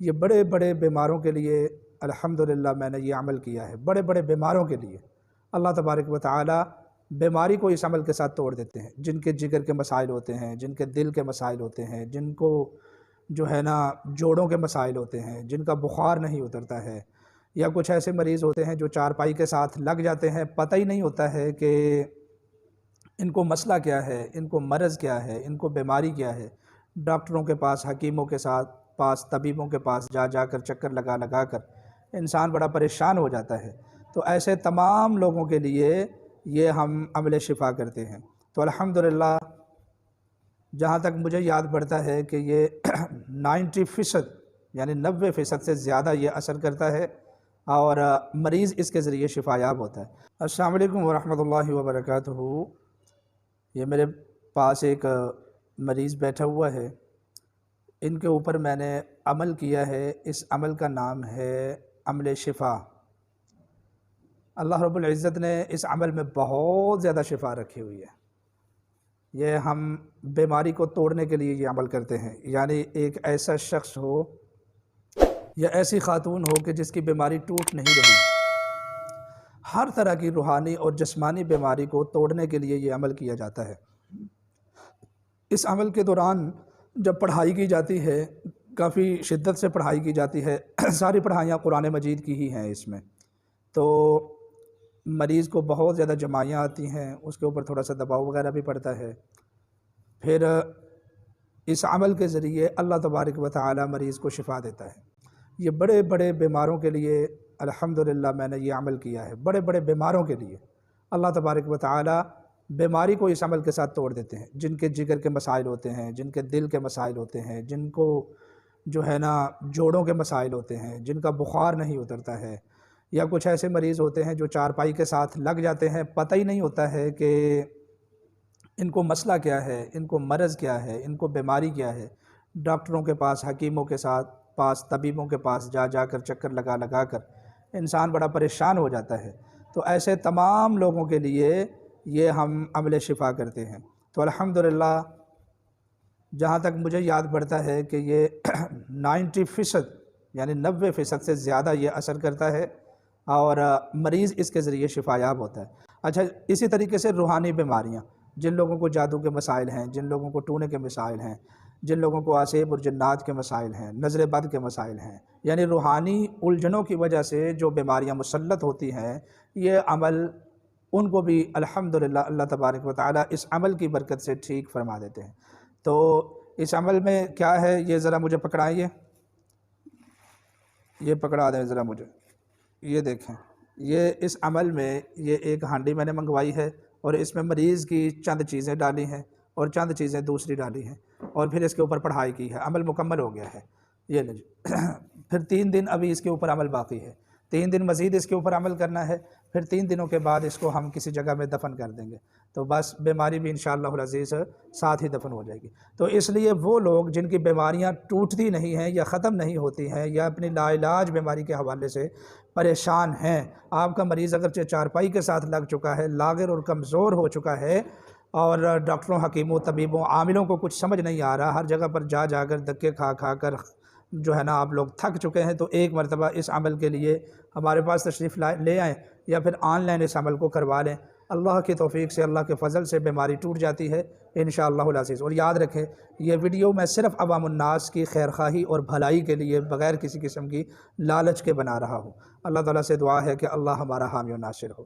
یہ بڑے بڑے بیماروں کے لیے الحمدللہ میں نے یہ عمل کیا ہے، بڑے بڑے بیماروں کے لیے اللہ تبارک و تعالی بیماری کو اس عمل کے ساتھ توڑ دیتے ہیں، جن کے جگر کے مسائل ہوتے ہیں، جن کے دل کے مسائل ہوتے ہیں، جن کو جو ہے نا جوڑوں کے مسائل ہوتے ہیں، جن کا بخار نہیں اترتا ہے، یا کچھ ایسے مریض ہوتے ہیں جو چارپائی کے ساتھ لگ جاتے ہیں، پتہ ہی نہیں ہوتا ہے کہ ان کو مسئلہ کیا ہے، ان کو مرض کیا ہے، ان کو بیماری کیا ہے۔ ڈاکٹروں کے پاس، حکیموں کے پاس، طبیبوں کے پاس جا کر چکر لگا کر انسان بڑا پریشان ہو جاتا ہے۔ تو ایسے تمام لوگوں کے لیے یہ ہم عمل شفا کرتے ہیں۔ تو الحمدللہ جہاں تک مجھے یاد پڑتا ہے کہ یہ 90% یعنی 90% سے زیادہ یہ اثر کرتا ہے اور مریض اس کے ذریعے شفا یاب ہوتا ہے۔ السلام علیکم ورحمۃ اللہ وبرکاتہ۔ یہ میرے پاس ایک مریض بیٹھا ہوا ہے، ان کے اوپر میں نے عمل کیا ہے۔ اس عمل کا نام ہے عمل شفا۔ اللہ رب العزت نے اس عمل میں بہت زیادہ شفا رکھی ہوئی ہے۔ یہ ہم بیماری کو توڑنے کے لیے یہ عمل کرتے ہیں، یعنی ایک ایسا شخص ہو یا ایسی خاتون ہو کہ جس کی بیماری ٹوٹ نہیں رہی، ہر طرح کی روحانی اور جسمانی بیماری کو توڑنے کے لیے یہ عمل کیا جاتا ہے۔ اس عمل کے دوران جب پڑھائی کی جاتی ہے، کافی شدت سے پڑھائی کی جاتی ہے، ساری پڑھائیاں قرآن مجید کی ہی ہیں اس میں، تو مریض کو بہت زیادہ جمائیاں آتی ہیں، اس کے اوپر تھوڑا سا دباؤ وغیرہ بھی پڑتا ہے۔ پھر اس عمل کے ذریعے اللہ تبارک و تعالی مریض کو شفا دیتا ہے۔ یہ بڑے بڑے بیماروں کے لیے الحمدللہ میں نے یہ عمل کیا ہے، بڑے بڑے بیماروں کے لیے اللہ تبارک و تعالی بیماری کو اس عمل کے ساتھ توڑ دیتے ہیں، جن کے جگر کے مسائل ہوتے ہیں، جن کے دل کے مسائل ہوتے ہیں، جن کو جو ہے نا جوڑوں کے مسائل ہوتے ہیں، جن کا بخار نہیں اترتا ہے، یا کچھ ایسے مریض ہوتے ہیں جو چارپائی کے ساتھ لگ جاتے ہیں، پتہ ہی نہیں ہوتا ہے کہ ان کو مسئلہ کیا ہے، ان کو مرض کیا ہے، ان کو بیماری کیا ہے۔ ڈاکٹروں کے پاس، حکیموں کے پاس، طبیبوں کے پاس جا کر چکر لگا کر انسان بڑا پریشان ہو جاتا ہے۔ تو ایسے تمام لوگوں کے لیے یہ ہم عمل شفا کرتے ہیں۔ تو الحمدللہ جہاں تک مجھے یاد پڑتا ہے کہ یہ 90% یعنی 90% سے زیادہ یہ اثر کرتا ہے اور مریض اس کے ذریعے شفا یاب ہوتا ہے۔ اچھا، اسی طریقے سے روحانی بیماریاں، جن لوگوں کو جادو کے مسائل ہیں، جن لوگوں کو ٹونے کے مسائل ہیں، جن لوگوں کو آسیب اور جنات کے مسائل ہیں، نظر بد کے مسائل ہیں، یعنی روحانی الجھنوں کی وجہ سے جو بیماریاں مسلط ہوتی ہیں، یہ عمل ان کو بھی الحمدللہ اللہ تبارک و تعالی اس عمل کی برکت سے ٹھیک فرما دیتے ہیں۔ تو اس عمل میں کیا ہے یہ ذرا مجھے پکڑائیے، یہ پکڑا دیں ذرا مجھے، یہ دیکھیں، یہ اس عمل میں یہ ایک ہانڈی میں نے منگوائی ہے اور اس میں مریض کی چند چیزیں ڈالی ہیں اور چند چیزیں دوسری ڈالی ہیں اور پھر اس کے اوپر پڑھائی کی ہے۔ عمل مکمل ہو گیا ہے۔ یہ لیں جی۔ پھر 3 دن ابھی اس کے اوپر عمل باقی ہے، 3 دن مزید اس کے اوپر عمل کرنا ہے، پھر 3 دنوں کے بعد اس کو ہم کسی جگہ میں دفن کر دیں گے، تو بس بیماری بھی انشاءاللہ العزیز ساتھ ہی دفن ہو جائے گی۔ تو اس لیے وہ لوگ جن کی بیماریاں ٹوٹتی نہیں ہیں یا ختم نہیں ہوتی ہیں یا اپنی لا علاج بیماری کے حوالے سے پریشان ہیں، آپ کا مریض اگرچہ چارپائی کے ساتھ لگ چکا ہے، لاغر اور کمزور ہو چکا ہے اور ڈاکٹروں، حکیموں، طبیبوں، عاملوں کو کچھ سمجھ نہیں آ رہا، ہر جگہ پر جا کر دھکے کھا کر جو ہے نا آپ لوگ تھک چکے ہیں، تو ایک مرتبہ اس عمل کے لیے ہمارے پاس تشریف لے آئیں یا پھر آن لائن اس عمل کو کروا لیں۔ اللہ کی توفیق سے، اللہ کے فضل سے بیماری ٹوٹ جاتی ہے انشاءاللہ العزیز۔ اور یاد رکھیں، یہ ویڈیو میں صرف عوام الناس کی خیرخواہی اور بھلائی کے لیے بغیر کسی قسم کی لالچ کے بنا رہا ہوں۔ اللہ تعالیٰ سے دعا ہے کہ اللہ ہمارا حامی و ناصر ہو۔